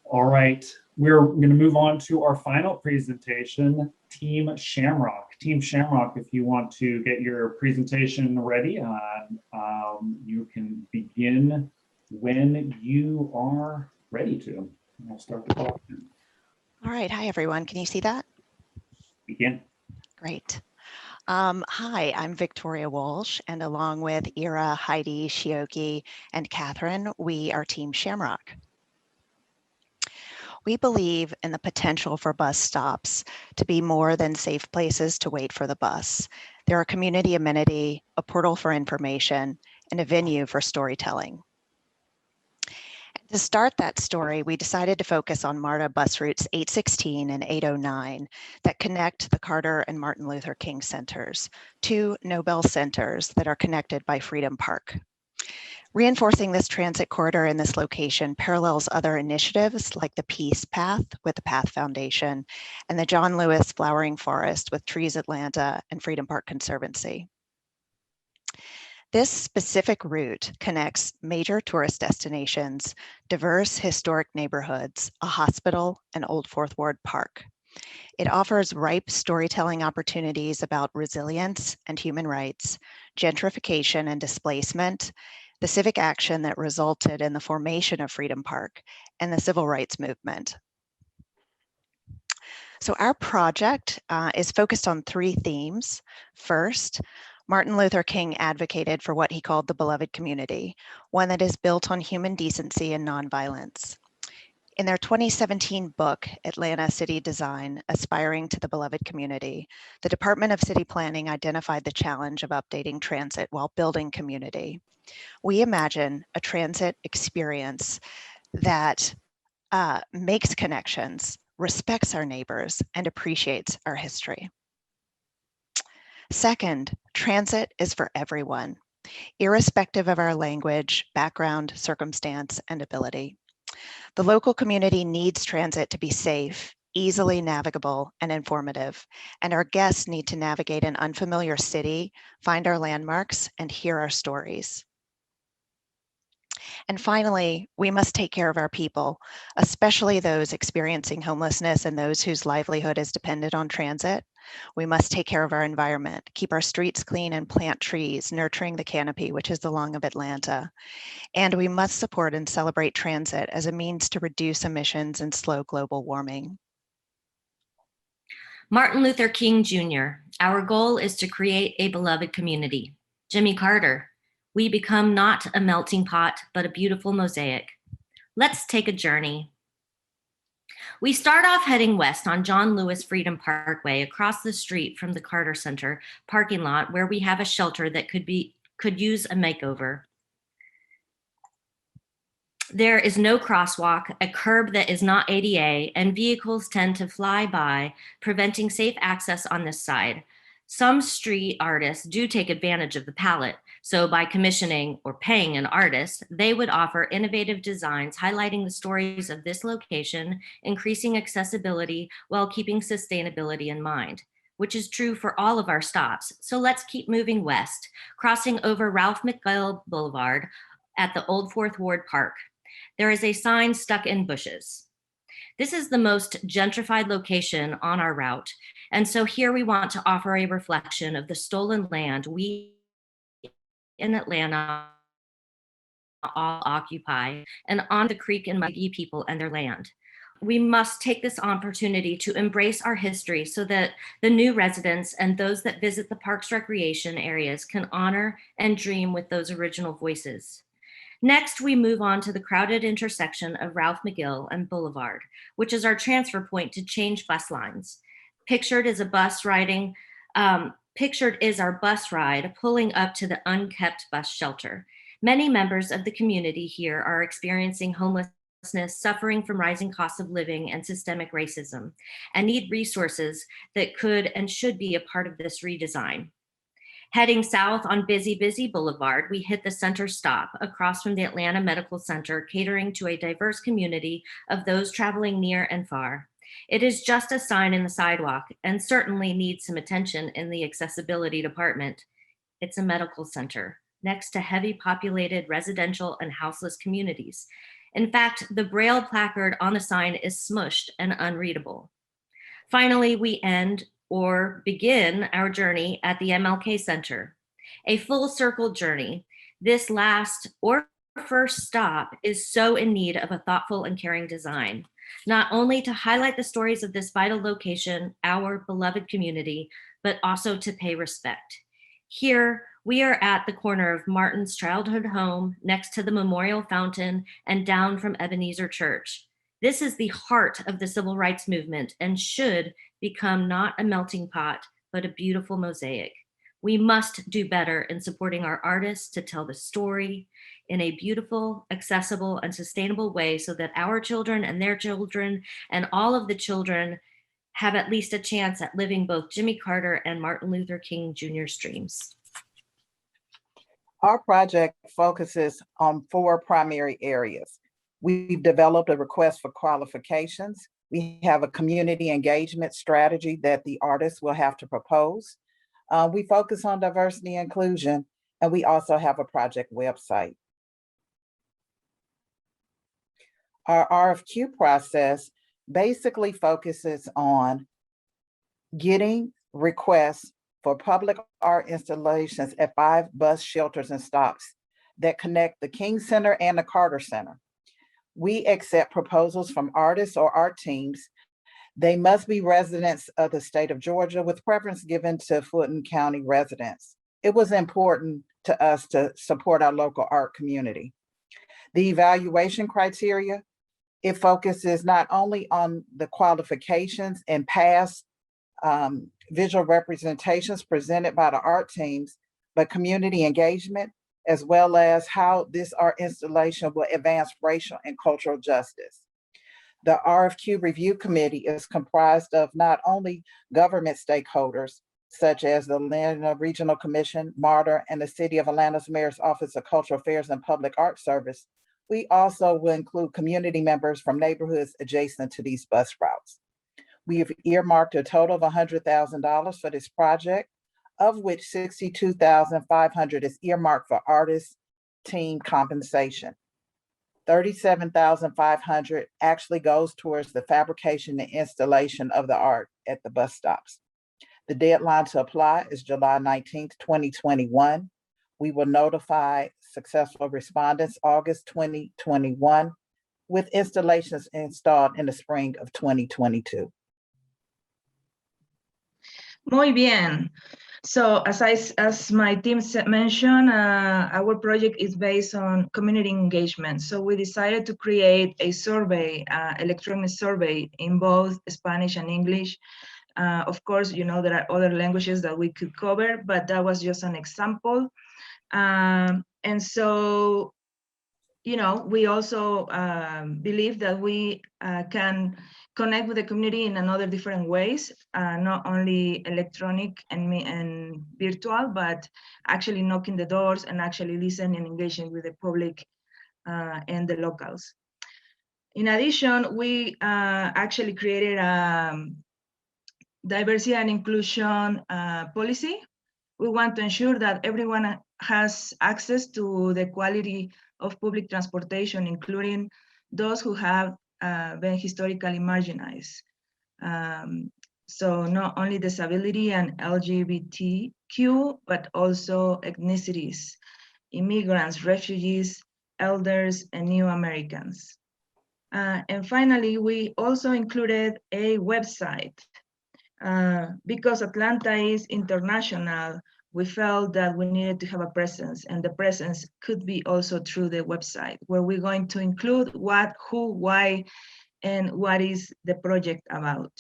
All right, we're going to move on to our final presentation, Team Shamrock. Team Shamrock, if you want to get your presentation ready, you can begin when you are ready to. I'll start the clock. All right, hi everyone. Can you see that? Begin. Great. Hi, I'm Victoria Walsh, and along with Ira, Heidi, Sheoyki, and Catherine, we are Team Shamrock. We believe in the potential for bus stops to be more than safe places to wait for the bus. They're a community amenity, a portal for information, and a venue for storytelling. To start that story, we decided to focus on MARTA bus routes 816 and 809 that connect the Carter and Martin Luther King centers, two Nobel centers that are connected by Freedom Park. Reinforcing this transit corridor in this location parallels other initiatives like the Peace Path with the Path Foundation and the John Lewis Flowering Forest with Trees Atlanta and Freedom Park Conservancy. This specific route connects major tourist destinations, diverse historic neighborhoods, a hospital, and Old Fourth Ward Park. It offers ripe storytelling opportunities about resilience and human rights, gentrification and displacement, the civic action that resulted in the formation of Freedom Park, and the civil rights movement. So our project is focused on three themes. First, Martin Luther King advocated for what he called the beloved community, one that is built on human decency and nonviolence. In their 2017 book, Atlanta City Design, Aspiring to the Beloved Community, the Department of City Planning identified the challenge of updating transit while building community. We imagine a transit experience that makes connections, respects our neighbors, and appreciates our history. Second, transit is for everyone, irrespective of our language, background, circumstance, and ability. The local community needs transit to be safe, easily navigable, and informative, and our guests need to navigate an unfamiliar city, find our landmarks, and hear our stories. And finally, we must take care of our people, especially those experiencing homelessness and those whose livelihood is dependent on transit. We must take care of our environment, keep our streets clean and plant trees, nurturing the canopy, which is the lung of Atlanta. And we must support and celebrate transit as a means to reduce emissions and slow global warming. Martin Luther King Jr., our goal is to create a beloved community. Jimmy Carter, we become not a melting pot, but a beautiful mosaic. Let's take a journey. We start off heading west on John Lewis Freedom Parkway across the street from the Carter Center parking lot where we have a shelter that could use a makeover. There is no crosswalk, a curb that is not ADA, and vehicles tend to fly by, preventing safe access on this side. Some street artists do take advantage of the palette, so by commissioning or paying an artist, they would offer innovative designs highlighting the stories of this location, increasing accessibility while keeping sustainability in mind, which is true for all of our stops. So let's keep moving west, crossing over Ralph McGill Boulevard at the Old Fourth Ward Park. There is a sign stuck in bushes. This is the most gentrified location on our route, and so here we want to offer a reflection of the stolen land we in Atlanta all occupy, and on the Creek and Muggy people and their land. We must take this opportunity to embrace our history so that the new residents and those that visit the park's recreation areas can honor and dream with those original voices. Next, we move on to the crowded intersection of Ralph McGill and Boulevard, which is our transfer point to change bus lines. Pictured is our bus ride pulling up to the unkept bus shelter. Many members of the community here are experiencing homelessness, suffering from rising costs of living and systemic racism, and need resources that could and should be a part of this redesign. Heading south on Busy Boulevard, we hit the center stop across from the Atlanta Medical Center, catering to a diverse community of those traveling near and far. It is just a sign in the sidewalk and certainly needs some attention in the accessibility department. It's a medical center next to heavy populated residential and houseless communities. In fact, the Braille placard on the sign is smushed and unreadable. Finally, we end or begin our journey at the MLK Center, a full circle journey. This last or first stop is so in need of a thoughtful and caring design, not only to highlight the stories of this vital location, our beloved community, but also to pay respect. Here, we are at the corner of Martin's childhood home, next to the Memorial Fountain and down from Ebenezer Church. This is the heart of the civil rights movement and should become not a melting pot, but a beautiful mosaic. We must do better in supporting our artists to tell the story in a beautiful, accessible, and sustainable way so that our children and their children and all of the children have at least a chance at living both Jimmy Carter and Martin Luther King Jr.'s dreams. Our project focuses on 4 primary areas. We've developed a request for qualifications. We have a community engagement strategy that the artists will have to propose. We focus on diversity and inclusion, and we also have a project website. Our RFQ process basically focuses on getting requests for public art installations at 5 bus shelters and stops that connect the King Center and the Carter Center. We accept proposals from artists or art teams. They must be residents of the state of Georgia with preference given to Fulton County residents. It was important to us to support our local art community. The evaluation criteria, it focuses not only on the qualifications and past visual representations presented by the art teams, but community engagement, as well as how this art installation will advance racial and cultural justice. The RFQ review committee is comprised of not only government stakeholders, such as the Atlanta Regional Commission, MARTA, and the City of Atlanta's Mayor's Office of Cultural Affairs and Public Art Service. We also will include community members from neighborhoods adjacent to these bus routes. We have earmarked a total of $100,000 for this project, of which $62,500 is earmarked for artist team compensation. $37,500 actually goes towards the fabrication and installation of the art at the bus stops. The deadline to apply is July 19th, 2021. We will notify successful respondents August 2021, with installations installed in the spring of 2022. Muy bien. So as my team mentioned, our project is based on community engagement. So we decided to create a survey, electronic survey in both Spanish and English. Of course, you know, there are other languages that we could cover, but that was just an example. And so, you know, we also believe that we can connect with the community in another different ways, not only electronic and virtual, but actually knocking the doors and actually listening and engaging with the public and the locals. In addition, we actually created a diversity and inclusion policy. We want to ensure that everyone has access to the quality of public transportation, including those who have been historically marginalized. So not only disability and LGBTQ, but also ethnicities, immigrants, refugees, elders, and new Americans. And finally, we also included a website. Because Atlanta is international, we felt that we needed to have a presence, and the presence could be also through the website, where we're going to include what, who, why, and what is the project about.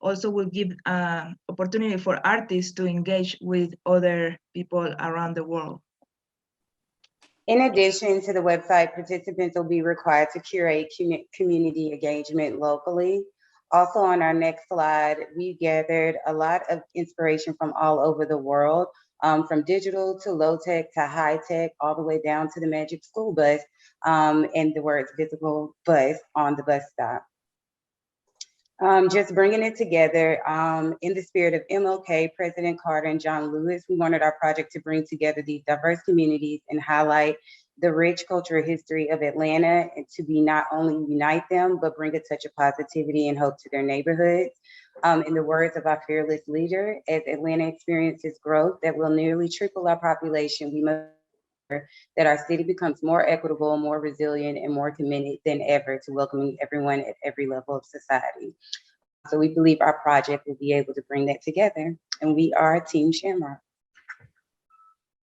Also, we'll give opportunity for artists to engage with other people around the world. In addition to the website, participants will be required to curate community engagement locally. Also on our next slide, we gathered a lot of inspiration from all over the world, from digital to low tech to high tech, all the way down to the magic school bus and the words visible bus on the bus stop. Just bringing it together in the spirit of MLK, President Carter, and John Lewis, we wanted our project to bring together these diverse communities and highlight the rich cultural history of Atlanta and to be not only unite them, but bring a touch of positivity and hope to their neighborhoods. In the words of our fearless leader, as Atlanta experiences growth that will nearly triple our population, we must ensure that our city becomes more equitable, more resilient, and more committed than ever to welcoming everyone at every level of society. So we believe our project will be able to bring that together, and we are Team Shamrock.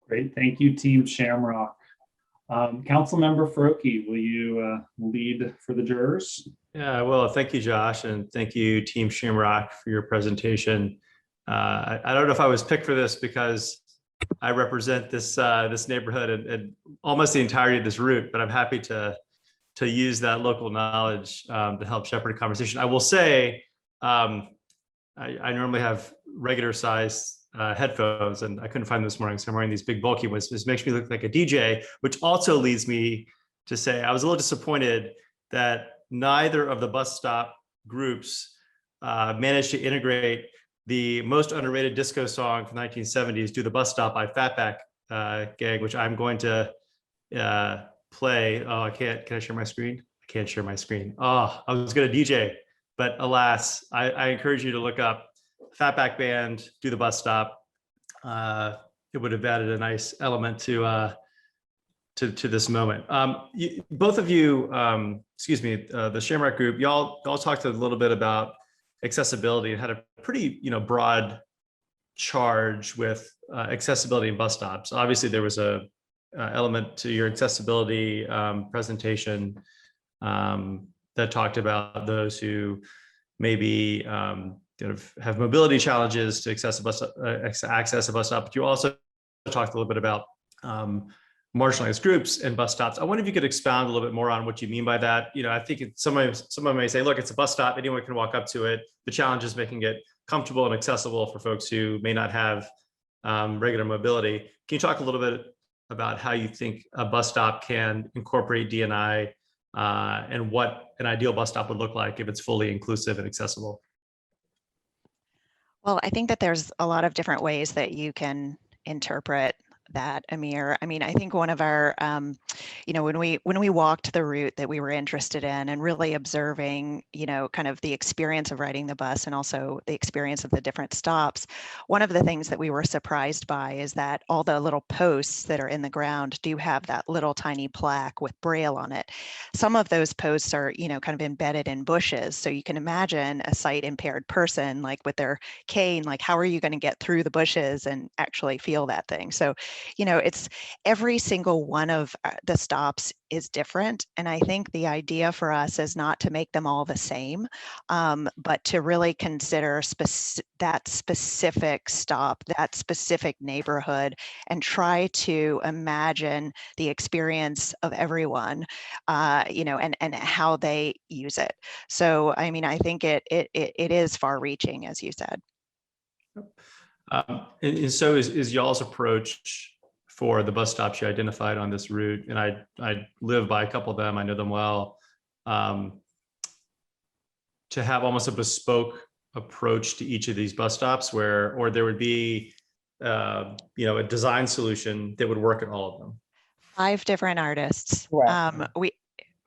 Great, thank you, Team Shamrock. Councilmember Faruqi, will you lead for the jurors? Yeah, well, thank you, Josh, and thank you, Team Shamrock, for your presentation. I don't know if I was picked for this because I represent this this neighborhood and almost the entirety of this route, but I'm happy to use that local knowledge to help shepherd a conversation. I will say, I normally have regular size headphones, and I couldn't find them this morning, so I'm wearing these big bulky ones. This makes me look like a DJ, which also leads me to say I was a little disappointed that neither of the bus stop groups managed to integrate the most underrated disco song from the 1970s, "Do the Bus Stop" by Fatback Gang, which I'm going to play. Oh, I can't. Can I share my screen? I can't share my screen. Oh, I was going to DJ, but alas, I encourage you to look up Fatback Band, "Do the Bus Stop." It would have added a nice element to this moment. Both of you, excuse me, the Shamrock group, y'all talked a little bit about accessibility and had a pretty broad charge with accessibility in bus stops. Obviously, there was a element to your accessibility presentation that talked about those who maybe have mobility challenges to access a bus stop. But you also talked a little bit about marginalized groups and bus stops. I wonder if you could expound a little bit more on what you mean by that. I think someone may say, look, it's a bus stop, anyone can walk up to it. The challenge is making it comfortable and accessible for folks who may not have regular mobility. Can you talk a little bit about how you think a bus stop can incorporate D&I and what an ideal bus stop would look like if it's fully inclusive and accessible? Well, I think that there's a lot of different ways that you can interpret that, Amir. I mean, I think one of our, when we walked the route that we were interested in and really observing, kind of the experience of riding the bus and also the experience of the different stops, one of the things that we were surprised by is that all the little posts that are in the ground do have that little tiny plaque with Braille on it. Some of those posts are, kind of embedded in bushes. So you can imagine a sight impaired person, like with their cane, like how are you going to get through the bushes and actually feel that thing? So it's every single one of the stops is different. And I think the idea for us is not to make them all the same, but to really consider that specific stop, that specific neighborhood, and try to imagine the experience of everyone, and how they use it. So, I mean, I think it is far reaching, as you said. And so is y'all's approach for the bus stops you identified on this route, and I live by a couple of them, I know them well, to have almost a bespoke approach to each of these bus stops or there would be a design solution that would work at all of them? 5 different artists. Right.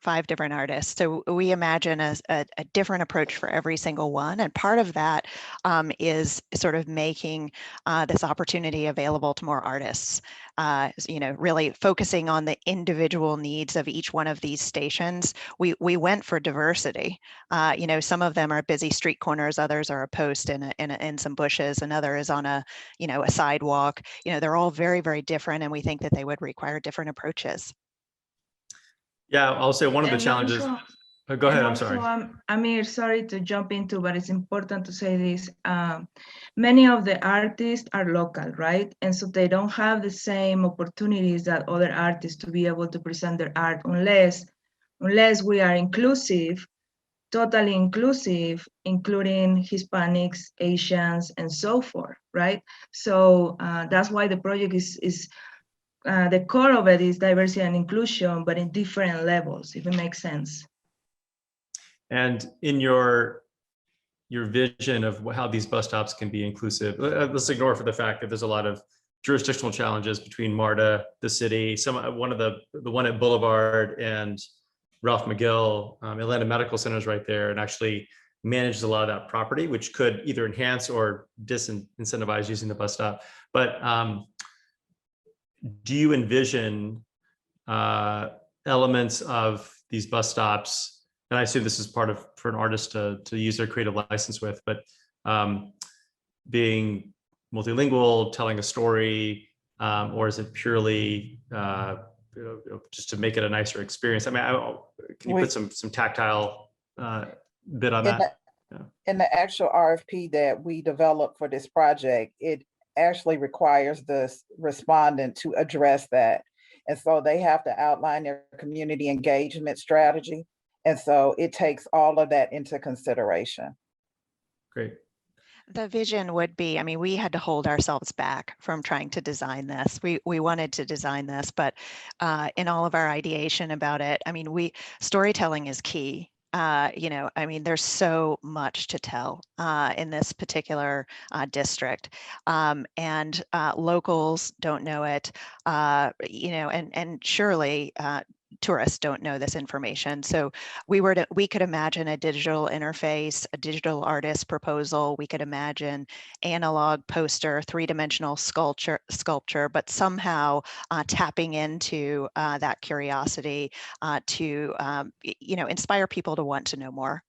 5 different artists. So we imagine a different approach for every single one. And part of that is sort of making this opportunity available to more artists, really focusing on the individual needs of each one of these stations. We went for diversity. Some of them are busy street corners, others are a post in some bushes, another is on a sidewalk. They're all very, very different, and we think that they would require different approaches. Yeah, I'll say one of the challenges. Go ahead, I'm sorry. Amir, sorry to jump into, but it's important to say this. Many of the artists are local, right? And so they don't have the same opportunities that other artists to be able to present their art unless we are inclusive, totally inclusive, including Hispanics, Asians, and so forth, right? So that's why the project is the core of it is diversity and inclusion, but in different levels, if it makes sense. And in your vision of how these bus stops can be inclusive, let's ignore for the fact that there's a lot of jurisdictional challenges between MARTA, the city, one at Boulevard and Ralph McGill, Atlanta Medical Center is right there, and actually manages a lot of that property, which could either enhance or disincentivize using the bus stop. But do you envision elements of these bus stops, and I assume this is part of for an artist to use their creative license with, but being multilingual, telling a story, or is it purely just to make it a nicer experience? I mean, can you put some tactile bit on that? In the actual RFP that we developed for this project, it actually requires the respondent to address that. And so they have to outline their community engagement strategy. And so it takes all of that into consideration. Great. The vision would be, I mean, we had to hold ourselves back from trying to design this. We wanted to design this, but in all of our ideation about it, I mean, storytelling is key. You know, I mean, there's so much to tell in this particular district, and locals don't know it, you know, and surely tourists don't know this information. So we could imagine a digital interface, a digital artist proposal. We could imagine analog poster, three-dimensional sculpture, but somehow tapping into that curiosity to, you know, inspire people to want to know more